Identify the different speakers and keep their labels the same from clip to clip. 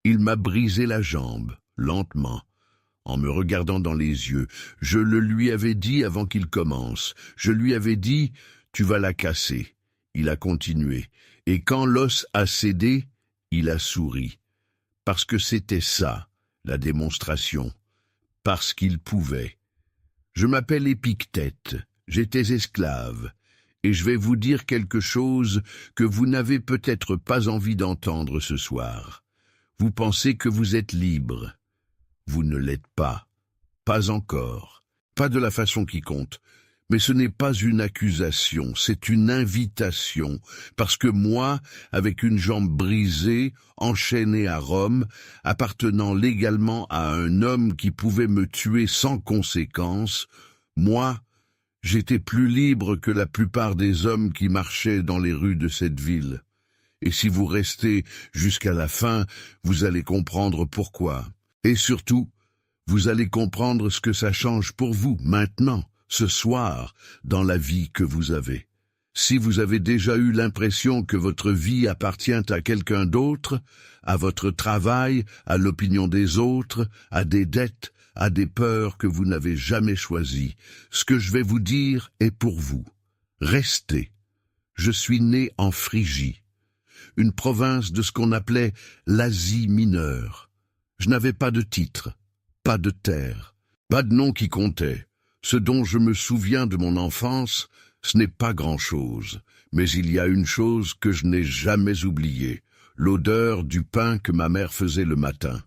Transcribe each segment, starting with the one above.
Speaker 1: Il m'a brisé la jambe, lentement, en me regardant dans les yeux. Je le lui avais dit avant qu'il commence. Je lui avais dit « Tu vas la casser ». Il a continué. Et quand l'os a cédé, il a souri. Parce que c'était ça, la démonstration. Parce qu'il pouvait. Je m'appelle Épictète. J'étais esclave. Et je vais vous dire quelque chose que vous n'avez peut-être pas envie d'entendre ce soir. Vous pensez que vous êtes libre. Vous ne l'êtes pas. Pas encore. Pas de la façon qui compte. Mais ce n'est pas une accusation, c'est une invitation. Parce que moi, avec une jambe brisée, enchaîné à Rome, appartenant légalement à un homme qui pouvait me tuer sans conséquence, moi, j'étais plus libre que la plupart des hommes qui marchaient dans les rues de cette ville. Et si vous restez jusqu'à la fin, vous allez comprendre pourquoi. Et surtout, vous allez comprendre ce que ça change pour vous, maintenant, ce soir, dans la vie que vous avez. Si vous avez déjà eu l'impression que votre vie appartient à quelqu'un d'autre, à votre travail, à l'opinion des autres, à des dettes, à des peurs que vous n'avez jamais choisies, ce que je vais vous dire est pour vous. Restez. Je suis né en Phrygie, une province de ce qu'on appelait l'Asie mineure. Je n'avais pas de titre, pas de terre, pas de nom qui comptait. Ce dont je me souviens de mon enfance, ce n'est pas grand-chose, mais il y a une chose que je n'ai jamais oubliée, l'odeur du pain que ma mère faisait le matin.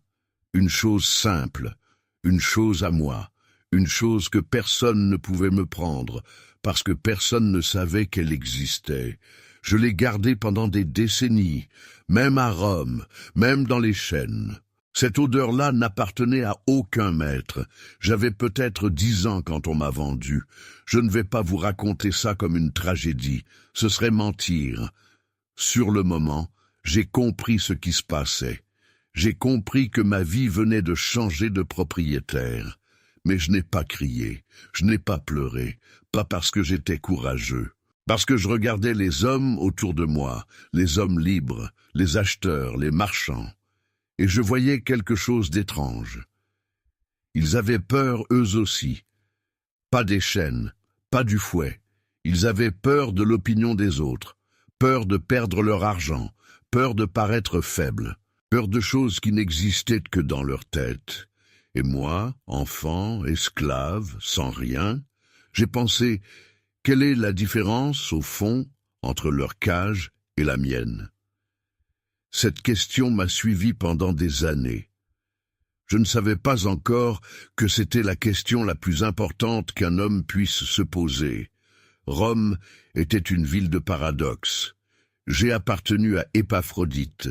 Speaker 1: Une chose simple, une chose à moi, une chose que personne ne pouvait me prendre, parce que personne ne savait qu'elle existait. Je l'ai gardée pendant des décennies, même à Rome, même dans les chaînes. Cette odeur-là n'appartenait à aucun maître. J'avais peut-être 10 ans quand on m'a vendu. Je ne vais pas vous raconter ça comme une tragédie. Ce serait mentir. Sur le moment, j'ai compris ce qui se passait. J'ai compris que ma vie venait de changer de propriétaire. Mais je n'ai pas crié, je n'ai pas pleuré, pas parce que j'étais courageux. Parce que je regardais les hommes autour de moi, les hommes libres, les acheteurs, les marchands. Et je voyais quelque chose d'étrange. Ils avaient peur eux aussi. Pas des chaînes, pas du fouet. Ils avaient peur de l'opinion des autres, peur de perdre leur argent, peur de paraître faibles, peur de choses qui n'existaient que dans leur tête. Et moi, enfant, esclave, sans rien, j'ai pensé, quelle est la différence, au fond, entre leur cage et la mienne ? Cette question m'a suivi pendant des années. Je ne savais pas encore que c'était la question la plus importante qu'un homme puisse se poser. Rome était une ville de paradoxes. J'ai appartenu à Épaphrodite,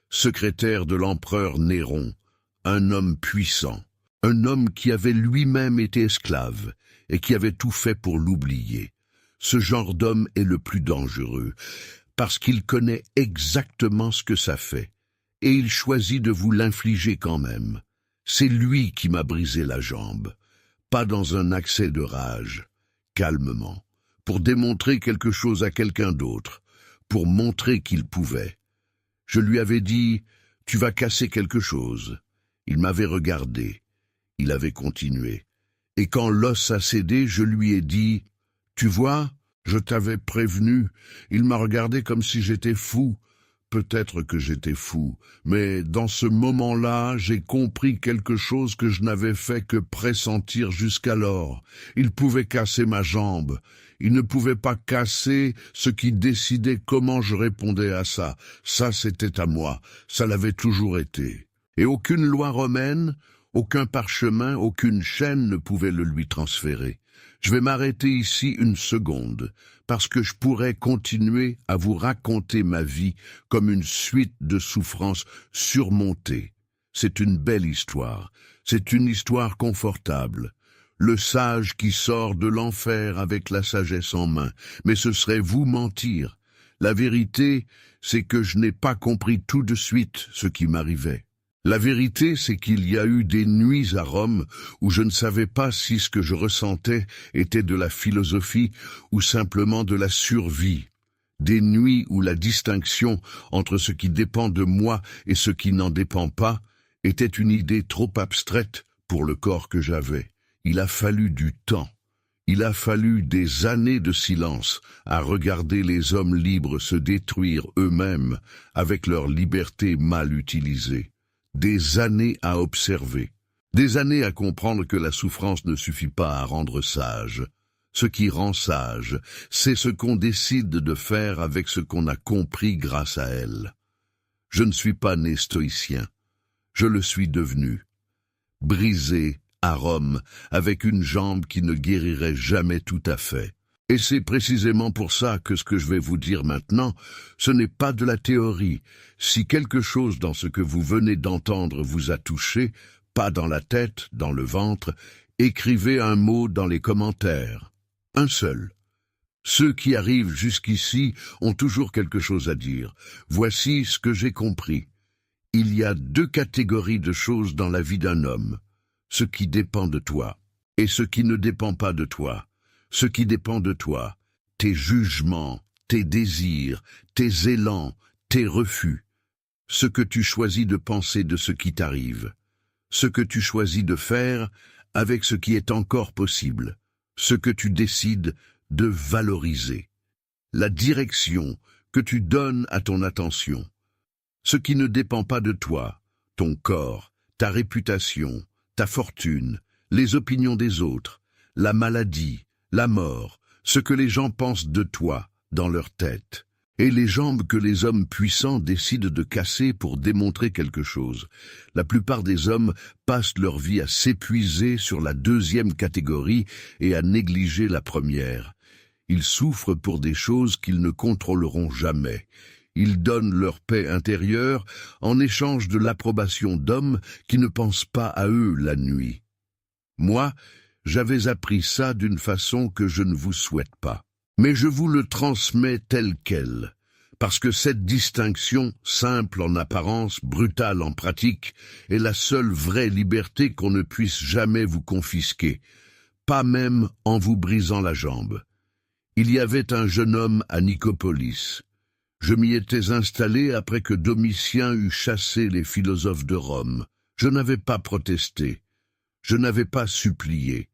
Speaker 1: secrétaire de l'empereur Néron, un homme puissant, un homme qui avait lui-même été esclave et qui avait tout fait pour l'oublier. Ce genre d'homme est le plus dangereux, parce qu'il connaît exactement ce que ça fait, et il choisit de vous l'infliger quand même. C'est lui qui m'a brisé la jambe, pas dans un accès de rage, calmement, pour démontrer quelque chose à quelqu'un d'autre, pour montrer qu'il pouvait. Je lui avais dit « Tu vas casser quelque chose ». Il m'avait regardé, il avait continué, et quand l'os a cédé, je lui ai dit « Tu vois ?» Je t'avais prévenu, il m'a regardé comme si j'étais fou. Peut-être que j'étais fou, mais dans ce moment-là, j'ai compris quelque chose que je n'avais fait que pressentir jusqu'alors. Il pouvait casser ma jambe. Il ne pouvait pas casser ce qui décidait comment je répondais à ça. Ça, c'était à moi. Ça l'avait toujours été. Et aucune loi romaine, aucun parchemin, aucune chaîne ne pouvait le lui transférer. Je vais m'arrêter ici une seconde, parce que je pourrais continuer à vous raconter ma vie comme une suite de souffrances surmontées. C'est une belle histoire, c'est une histoire confortable. Le sage qui sort de l'enfer avec la sagesse en main, mais ce serait vous mentir. La vérité, c'est que je n'ai pas compris tout de suite ce qui m'arrivait. La vérité, c'est qu'il y a eu des nuits à Rome où je ne savais pas si ce que je ressentais était de la philosophie ou simplement de la survie. des nuits où la distinction entre ce qui dépend de moi et ce qui n'en dépend pas était une idée trop abstraite pour le corps que j'avais. Il a fallu du temps. Il a fallu des années de silence à regarder les hommes libres se détruire eux-mêmes avec leur liberté mal utilisée. Des années à observer. Des années à comprendre que la souffrance ne suffit pas à rendre sage. Ce qui rend sage, c'est ce qu'on décide de faire avec ce qu'on a compris grâce à elle. Je ne suis pas né stoïcien. Je le suis devenu. Brisé, à Rome, avec une jambe qui ne guérirait jamais tout à fait. Et c'est précisément pour ça que ce que je vais vous dire maintenant, ce n'est pas de la théorie. Si quelque chose dans ce que vous venez d'entendre vous a touché, pas dans la tête, dans le ventre, écrivez un mot dans les commentaires. Un seul. Ceux qui arrivent jusqu'ici ont toujours quelque chose à dire. Voici ce que j'ai compris. Il y a deux catégories de choses dans la vie d'un homme. Ce qui dépend de toi, et ce qui ne dépend pas de toi. Ce qui dépend de toi, tes jugements, tes désirs, tes élans, tes refus. Ce que tu choisis de penser de ce qui t'arrive. Ce que tu choisis de faire avec ce qui est encore possible. Ce que tu décides de valoriser. La direction que tu donnes à ton attention. Ce qui ne dépend pas de toi, ton corps, ta réputation, ta fortune, les opinions des autres, la maladie, la mort, ce que les gens pensent de toi dans leur tête, et les jambes que les hommes puissants décident de casser pour démontrer quelque chose. La plupart des hommes passent leur vie à s'épuiser sur la deuxième catégorie et à négliger la première. Ils souffrent pour des choses qu'ils ne contrôleront jamais. Ils donnent leur paix intérieure en échange de l'approbation d'hommes qui ne pensent pas à eux la nuit. Moi, j'avais appris ça d'une façon que je ne vous souhaite pas. Mais je vous le transmets tel quel, parce que cette distinction, simple en apparence, brutale en pratique, est la seule vraie liberté qu'on ne puisse jamais vous confisquer, pas même en vous brisant la jambe. Il y avait un jeune homme à Nicopolis. Je m'y étais installé après que Domitien eut chassé les philosophes de Rome. Je n'avais pas protesté. Je n'avais pas supplié.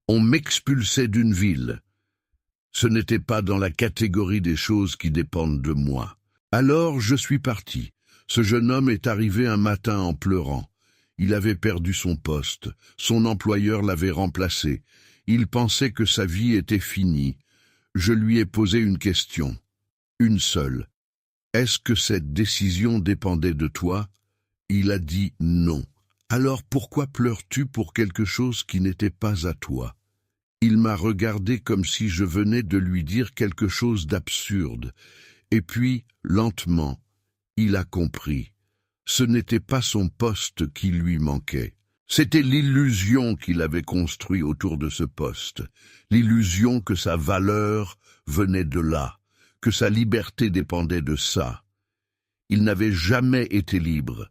Speaker 1: On m'expulsait d'une ville. Ce n'était pas dans la catégorie des choses qui dépendent de moi. Alors je suis parti. Ce jeune homme est arrivé un matin en pleurant. Il avait perdu son poste. Son employeur l'avait remplacé. Il pensait que sa vie était finie. Je lui ai posé une question. Une seule. Est-ce que cette décision dépendait de toi? Il a dit non. Alors pourquoi pleures-tu pour quelque chose qui n'était pas à toi? Il m'a regardé comme si je venais de lui dire quelque chose d'absurde. Et puis, lentement, il a compris. Ce n'était pas son poste qui lui manquait. C'était l'illusion qu'il avait construite autour de ce poste. L'illusion que sa valeur venait de là, que sa liberté dépendait de ça. Il n'avait jamais été libre,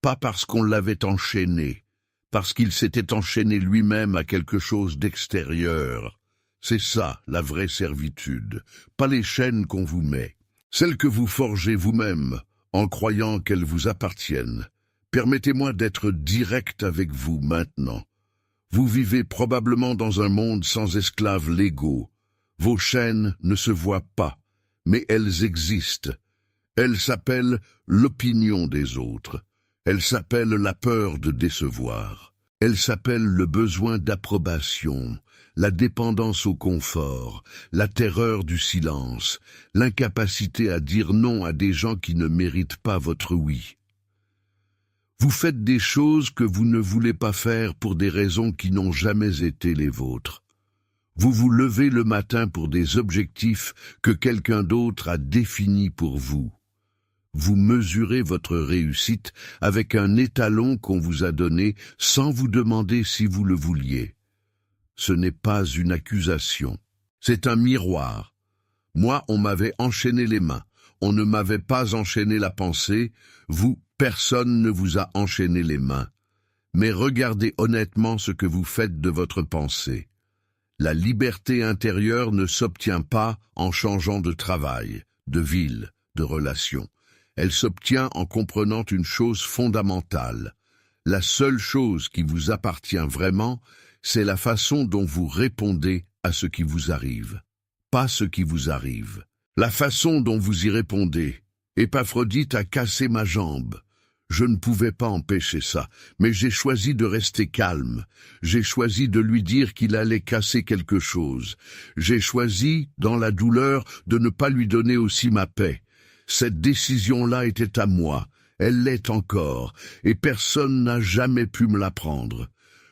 Speaker 1: pas parce qu'on l'avait enchaîné, parce qu'il s'était enchaîné lui-même à quelque chose d'extérieur. C'est ça, la vraie servitude, pas les chaînes qu'on vous met, celles que vous forgez vous-même, en croyant qu'elles vous appartiennent. Permettez-moi d'être direct avec vous maintenant. Vous vivez probablement dans un monde sans esclaves légaux. Vos chaînes ne se voient pas, mais elles existent. Elles s'appellent l'opinion des autres. Elles s'appellent la peur de décevoir. Elles s'appellent le besoin d'approbation, la dépendance au confort, la terreur du silence, l'incapacité à dire non à des gens qui ne méritent pas votre oui. Vous faites des choses que vous ne voulez pas faire pour des raisons qui n'ont jamais été les vôtres. Vous vous levez le matin pour des objectifs que quelqu'un d'autre a définis pour vous. Vous mesurez votre réussite avec un étalon qu'on vous a donné sans vous demander si vous le vouliez. Ce n'est pas une accusation, c'est un miroir. Moi, on m'avait enchaîné les mains, on ne m'avait pas enchaîné la pensée, vous, personne ne vous a enchaîné les mains. Mais regardez honnêtement ce que vous faites de votre pensée. La liberté intérieure ne s'obtient pas en changeant de travail, de ville, de relation. Elle s'obtient en comprenant une chose fondamentale. La seule chose qui vous appartient vraiment, c'est la façon dont vous répondez à ce qui vous arrive. Pas ce qui vous arrive. La façon dont vous y répondez. Épaphrodite a cassé ma jambe. Je ne pouvais pas empêcher ça, mais j'ai choisi de rester calme. J'ai choisi de lui dire qu'il allait casser quelque chose. J'ai choisi, dans la douleur, de ne pas lui donner aussi ma paix. Cette décision-là était à moi. Elle l'est encore, et personne n'a jamais pu me la prendre.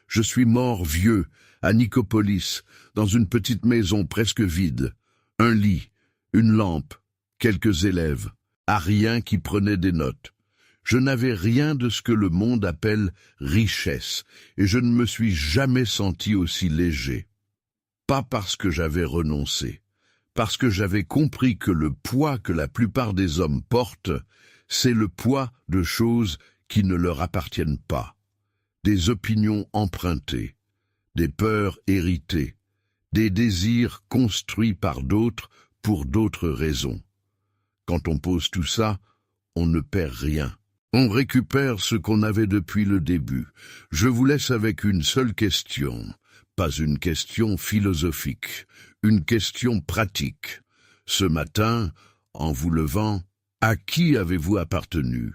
Speaker 1: Je suis mort vieux, à Nicopolis, dans une petite maison presque vide. Un lit, une lampe, quelques élèves, à rien qui prenait des notes. Je n'avais rien de ce que le monde appelle richesse, et je ne me suis jamais senti aussi léger. Pas parce que j'avais renoncé, parce que j'avais compris que le poids que la plupart des hommes portent, c'est le poids de choses qui ne leur appartiennent pas. Des opinions empruntées, des peurs héritées, des désirs construits par d'autres pour d'autres raisons. Quand on pose tout ça, on ne perd rien. On récupère ce qu'on avait depuis le début. Je vous laisse avec une seule question, pas une question philosophique, une question pratique. Ce matin, en vous levant, à qui avez-vous appartenu ?